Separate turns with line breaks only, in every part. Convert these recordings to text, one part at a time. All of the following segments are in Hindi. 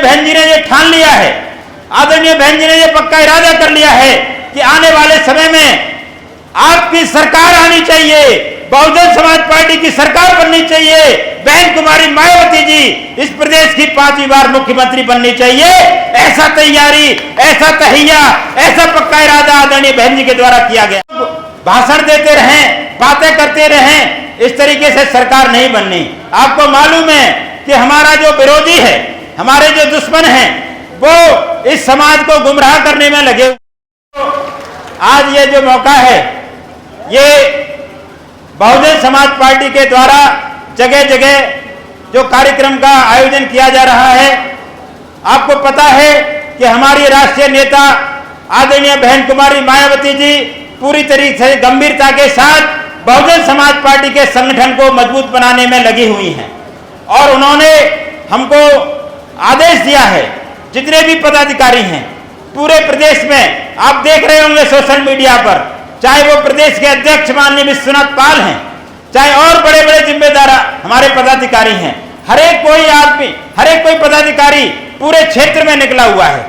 बहन जी ने ये ठान लिया है, आदरणीय बहन जी ने ये पक्का इरादा कर लिया है कि आने वाले समय में आपकी सरकार आनी चाहिए, बहुजन समाज पार्टी की सरकार बननी चाहिए, बहन कुमारी मायावती जी इस प्रदेश की 5वीं बार मुख्यमंत्री बननी चाहिए। ऐसा तैयारी, ऐसा तहिया, ऐसा पक्का इरादा आदरणीय बहन जी के द्वारा किया गया। भाषण देते रहें, बातें करते रहें, इस तरीके से सरकार नहीं बननी। आपको मालूम है कि हमारा जो विरोधी है, हमारे जो दुश्मन हैं, वो इस समाज को गुमराह करने में लगे। आज ये जो मौका है, ये बहुजन समाज पार्टी के द्वारा जगह जगह जो कार्यक्रम का आयोजन किया जा रहा है। आपको पता है कि हमारी राष्ट्रीय नेता आदरणीय बहन कुमारी मायावती जी पूरी तरीके से गंभीरता के साथ बहुजन समाज पार्टी के संगठन को मजबूत बनाने में लगी हुई हैं और उन्होंने हमको आदेश दिया है, जितने भी पदाधिकारी हैं पूरे प्रदेश में, आप देख रहे होंगे सोशल मीडिया पर, चाहे वो प्रदेश के अध्यक्ष माननीय विश्वनाथ पाल हैं, चाहे और बड़े बड़े जिम्मेदार हमारे पदाधिकारी हैं, हर एक कोई आदमी, हर एक कोई पदाधिकारी पूरे क्षेत्र में निकला हुआ है।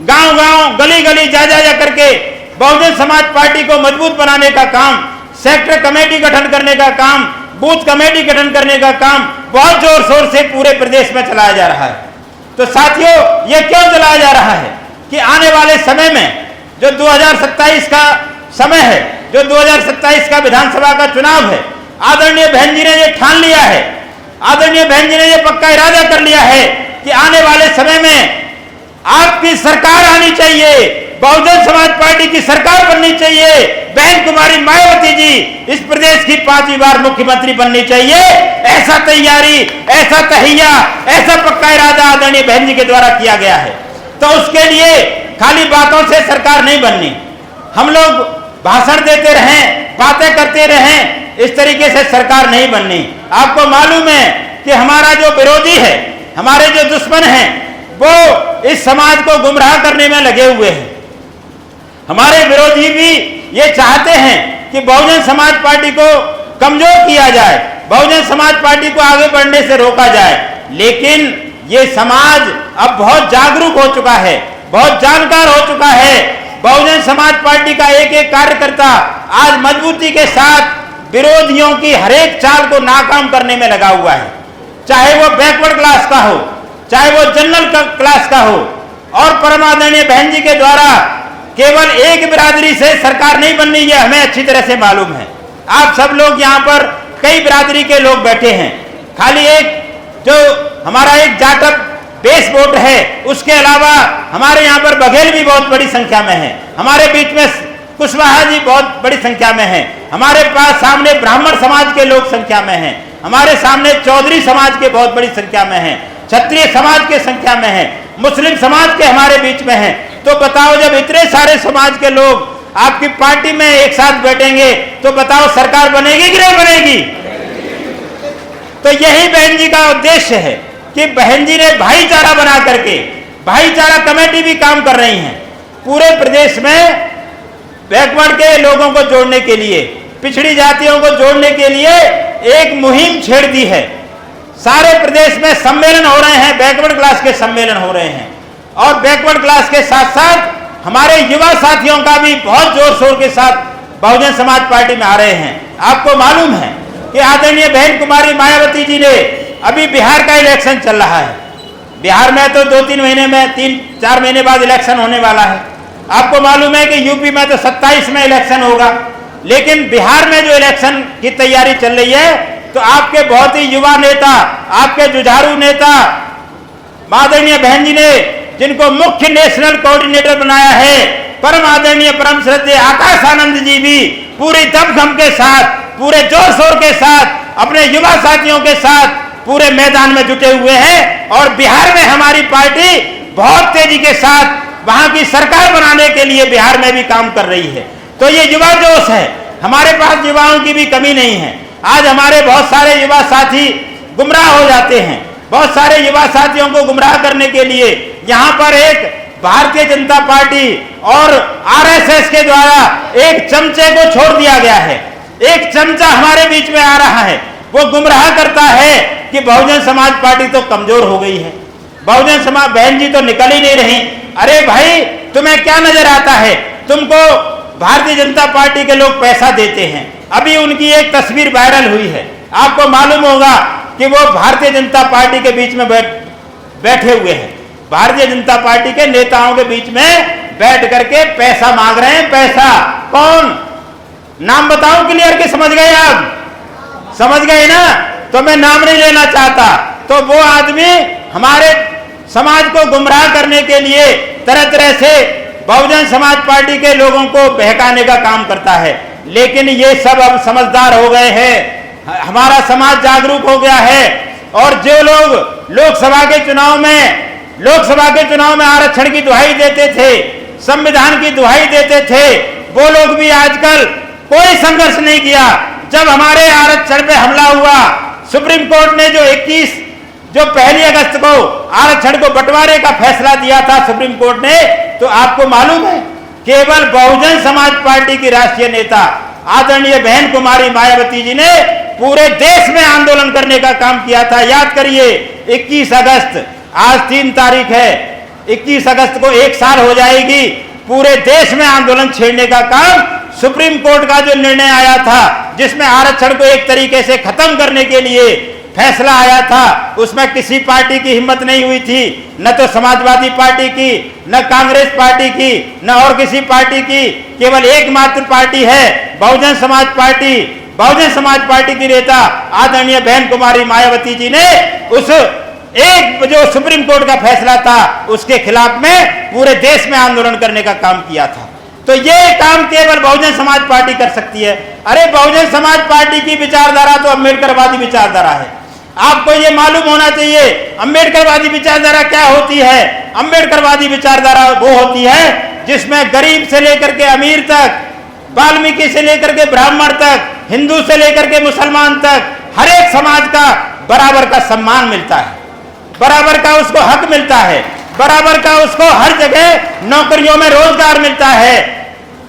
गांव गांव, गली गली जा करके बहुजन समाज पार्टी को मजबूत बनाने का काम, सेक्टर कमेटी गठन करने का काम, बूथ कमेटी गठन करने का काम बहुत जोर शोर से पूरे प्रदेश में चलाया जा रहा है। तो साथियों, ये क्यों चलाया जा रहा है कि आने वाले समय में जो 2027 का समय है, जो 2027 का विधानसभा का चुनाव है, आदरणीय बहन जी ने ये ठान लिया है, आदरणीय बहन जी ने ये पक्का इरादा कर लिया है कि आने वाले समय में आपकी सरकार आनी चाहिए, बहुजन समाज पार्टी की सरकार बननी चाहिए, बहन कुमारी मायावती जी इस प्रदेश की 5वीं बार मुख्यमंत्री बननी चाहिए। ऐसा तैयारी, ऐसा तहिया, ऐसा पक्का इरादा आदरणीय बहन जी के द्वारा किया गया है। तो उसके लिए खाली बातों से सरकार नहीं बननी, हम लोग भाषण देते रहें, बातें करते रहें, इस तरीके से सरकार नहीं बननी। आपको मालूम है कि हमारा जो विरोधी है, हमारे जो दुश्मन हैं, वो इस समाज को गुमराह करने में लगे हुए हैं। हमारे विरोधी भी ये चाहते हैं कि बहुजन समाज पार्टी को कमजोर किया जाए, बहुजन समाज पार्टी को आगे बढ़ने से रोका जाए। लेकिन ये समाज अब बहुत जागरूक हो चुका है, बहुत जानकार हो चुका है। बहुजन समाज पार्टी का एक एक कार्यकर्ता आज मजबूती के साथ विरोधियों की हर एक चाल को नाकाम करने में लगा हुआ है, चाहे वो बैकवर्ड क्लास का हो, चाहे वो जनरल क्लास का हो। और परम आदरणीय बहन जी के द्वारा केवल एक बिरादरी से सरकार नहीं बननी, ये हमें अच्छी तरह से मालूम है। आप सब लोग यहाँ पर कई बिरादरी के लोग बैठे हैं, खाली एक जो हमारा एक जाटव बेस वोट है, उसके अलावा हमारे यहाँ पर बघेल भी बहुत बड़ी संख्या में है, हमारे बीच में कुशवाहा जी बहुत बड़ी संख्या में है, हमारे पास सामने ब्राह्मण समाज के लोग संख्या में हैं, हमारे सामने चौधरी समाज के बहुत बड़ी संख्या में हैं, क्षत्रिय समाज के संख्या में है, मुस्लिम समाज के हमारे बीच में है। तो बताओ, जब इतने सारे समाज के लोग आपकी पार्टी में एक साथ बैठेंगे तो बताओ सरकार बनेगी कि नहीं बनेगी? तो यही बहन जी का उद्देश्य है कि बहन जी ने भाईचारा बना करके, भाईचारा कमेटी भी काम कर रही हैं पूरे प्रदेश में, बैकवर्ड के लोगों को जोड़ने के लिए, पिछड़ी जातियों को जोड़ने के लिए एक मुहिम छेड़ दी है। सारे प्रदेश में सम्मेलन हो रहे हैं, बैकवर्ड क्लास के सम्मेलन हो रहे हैं और बैकवर्ड क्लास के साथ साथ हमारे युवा साथियों का भी बहुत जोर शोर के साथ बहुजन समाज पार्टी में आ रहे हैं। आपको मालूम है कि आदरणीय बहन कुमारी मायावती जी ने, अभी बिहार का इलेक्शन चल रहा है, बिहार में तो 2-3 महीने में, 3-4 महीने बाद इलेक्शन होने वाला है। आपको मालूम है कि यूपी में तो 27 में इलेक्शन होगा, लेकिन बिहार में जो इलेक्शन की तैयारी चल रही है, तो आपके बहुत ही युवा नेता, आपके जुझारू नेता आदरणीय बहन जी ने, जिनको मुख्य नेशनल कोऑर्डिनेटर बनाया है, परम आदरणीय परम श्रद्धेय आकाश आनंद जी भी पूरी दमखम के साथ, पूरे जोर शोर के साथ, अपने युवा साथियों के साथ पूरे मैदान में जुटे हुए हैं और बिहार में हमारी पार्टी बहुत तेजी के साथ वहां की सरकार बनाने के लिए बिहार में भी काम कर रही है। तो ये युवा जोश है, हमारे पास युवाओं की भी कमी नहीं है। आज हमारे बहुत सारे युवा साथी गुमराह हो जाते हैं, बहुत सारे युवा साथियों को गुमराह करने के लिए यहाँ पर एक भारतीय जनता पार्टी और आरएसएस के द्वारा एक चमचे को छोड़ दिया गया है। एक चमचा हमारे बीच में आ रहा है, वो गुमराह करता है कि बहुजन समाज पार्टी तो कमजोर हो गई है, बहुजन समाज बहन जी तो निकल ही नहीं रही। अरे भाई, तुम्हें क्या नजर आता है? तुमको भारतीय जनता पार्टी के लोग पैसा देते हैं। अभी उनकी एक तस्वीर वायरल हुई है, आपको मालूम होगा कि वो भारतीय जनता पार्टी के बीच में बैठे हुए हैं, भारतीय जनता पार्टी के नेताओं के बीच में बैठ करके पैसा मांग रहे हैं। पैसा कौन? नाम बताऊं क्लियर के? समझ गए आप? समझ गए ना? तो मैं नाम नहीं लेना चाहता। तो वो आदमी हमारे समाज को गुमराह करने के लिए तरह तरह से बहुजन समाज पार्टी के लोगों को बहकाने का काम करता है। लेकिन ये सब अब समझदार हो गए हैं, हमारा समाज जागरूक हो गया है। और जो लोग लोकसभा के चुनाव में आरक्षण की दुहाई देते थे, संविधान की दुहाई देते थे, वो लोग भी आजकल कोई संघर्ष नहीं किया। जब हमारे आरक्षण पे हमला हुआ, सुप्रीम कोर्ट ने जो 1 अगस्त को आरक्षण को बंटवारे का फैसला दिया था सुप्रीम कोर्ट ने, तो आपको मालूम है केवल बहुजन समाज पार्टी की राष्ट्रीय नेता आदरणीय बहन कुमारी मायावती जी ने पूरे देश में आंदोलन करने का काम किया था। याद करिए, 21 अगस्त, आज 3 तारीख है, 21 अगस्त को 1 साल हो जाएगी। पूरे देश में आंदोलन छेड़ने का काम सुप्रीम कोर्ट का जो निर्णय आया था, जिसमें आरक्षण को एक तरीके से खत्म करने के लिए फैसला आया था, उसमें किसी पार्टी की हिम्मत नहीं हुई थी, न तो समाजवादी पार्टी की, न कांग्रेस पार्टी की, न और किसी पार्टी की। केवल एकमात्र पार्टी है बहुजन समाज पार्टी। बहुजन समाज पार्टी की नेता आदरणीय बहन कुमारी मायावती जी ने उस एक जो सुप्रीम कोर्ट का फैसला था उसके खिलाफ में पूरे देश में आंदोलन करने का काम किया था। तो ये काम केवल बहुजन समाज पार्टी कर सकती है। अरे बहुजन समाज पार्टी की विचारधारा तो अम्बेडकरवादी विचारधारा है। आपको ये मालूम होना चाहिए अम्बेडकरवादी विचारधारा क्या होती है। अम्बेडकरवादी विचारधारा वो होती है जिसमें गरीब से लेकर के अमीर तक, वाल्मीकि से लेकर के ब्राह्मण तक, हिंदू से लेकर के मुसलमान तक, हर एक समाज का बराबर का सम्मान मिलता है, बराबर का उसको हक मिलता है, बराबर का उसको हर जगह नौकरियों में रोजगार मिलता है,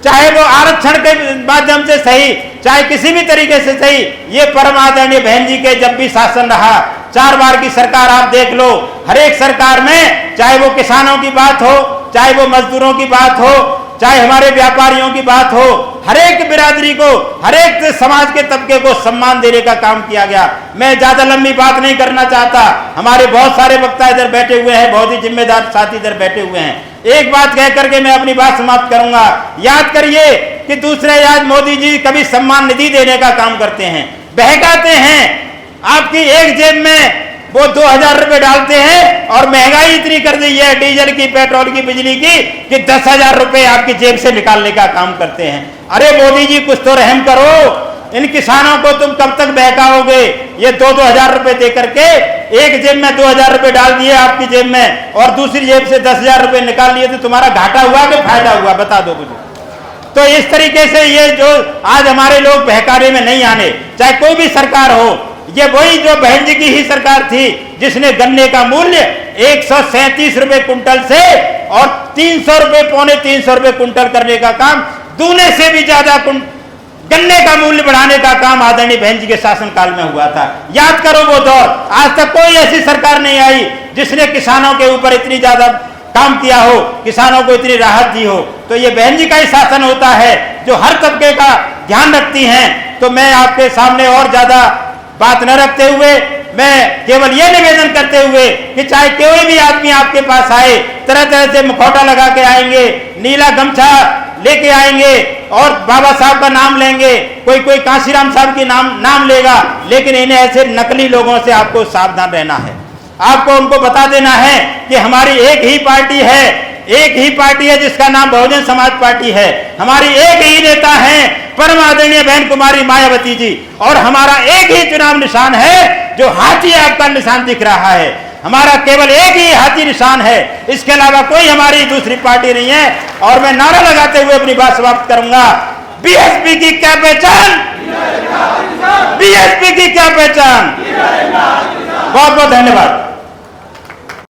चाहे वो आरक्षण के माध्यम से सही, चाहे किसी भी तरीके से सही। ये परम आदरणीय बहन जी के जब भी शासन रहा, 4 बार की सरकार आप देख लो, हर एक सरकार में चाहे वो किसानों की बात हो, चाहे वो मजदूरों की बात हो, चाहे हमारे व्यापारियों की बात हो, हर एक बिरादरी को, हर एक समाज के तबके को सम्मान देने का काम किया गया। मैं ज्यादा लंबी बात नहीं करना चाहता, हमारे बहुत सारे वक्ता इधर बैठे हुए हैं, बहुत ही जिम्मेदार साथी इधर बैठे हुए हैं। एक बात कह करके मैं अपनी बात समाप्त करूंगा। याद करिए कि दूसरे आज मोदी जी कभी सम्मान निधि देने का काम करते हैं, बहकाते हैं। आपकी एक जेब में वो 2000 रुपए डालते हैं और महंगाई इतनी कर दी है डीजल की, पेट्रोल की, बिजली की, कि 10,000 रुपए आपकी जेब से निकालने का काम करते हैं। अरे मोदी जी कुछ तो रहम करो, इन किसानों को तुम कब तक बहकाओगे? ये 2-2 रुपए दे करके एक जेब में 2000 रुपए डाल दिए आपकी जेब में और दूसरी जेब से 10,000 रुपए निकाल लिए, तो तुम्हारा घाटा हुआ कि फायदा हुआ? बता दो मुझे। तो इस तरीके से ये जो आज हमारे लोग बहकाने में नहीं आने, चाहे कोई भी सरकार हो, ये वही जो बहन जी की ही सरकार थी जिसने गन्ने का मूल्य 137 रुपए कुंटल से और 300 रुपए, पौने 300 रुपए कुंटल करने का काम, दूने से भी ज्यादा गन्ने का मूल्य बढ़ाने का काम आदरणीय बहन जी के शासनकाल में हुआ था। याद करो वो दौर। आज तक कोई ऐसी सरकार नहीं आई जिसने किसानों के ऊपर इतनी ज्यादा काम किया हो, किसानों को इतनी राहत दी हो। तो ये बहन जी का ही शासन होता है जो हर तबके का ध्यान रखती हैं। तो मैं आपके सामने और ज्यादा बात न रखते हुए, मैं केवल ये निवेदन करते हुए कि चाहे कोई भी आदमी आपके पास आए, तरह तरह से मुखौटा लगा के आएंगे, नीला गमछा लेके आएंगे और बाबा साहब का नाम लेंगे, कोई कांशीराम साहब की नाम लेगा, लेकिन इन्हें ऐसे नकली लोगों से आपको सावधान रहना है। आपको उनको बता देना है कि हमारी एक ही पार्टी है जिसका नाम बहुजन समाज पार्टी है। हमारी एक ही नेता है परम आदरणीय बहन कुमारी मायावती जी, और हमारा एक ही चुनाव निशान है जो हाथी आपका निशान दिख रहा है। हमारा केवल एक ही हाथी निशान है, इसके अलावा कोई हमारी दूसरी पार्टी नहीं है। और मैं नारा लगाते हुए अपनी बात समाप्त करूंगा। बीएसपी की क्या पहचान? बीएसपी की क्या पहचान? बहुत बहुत धन्यवाद।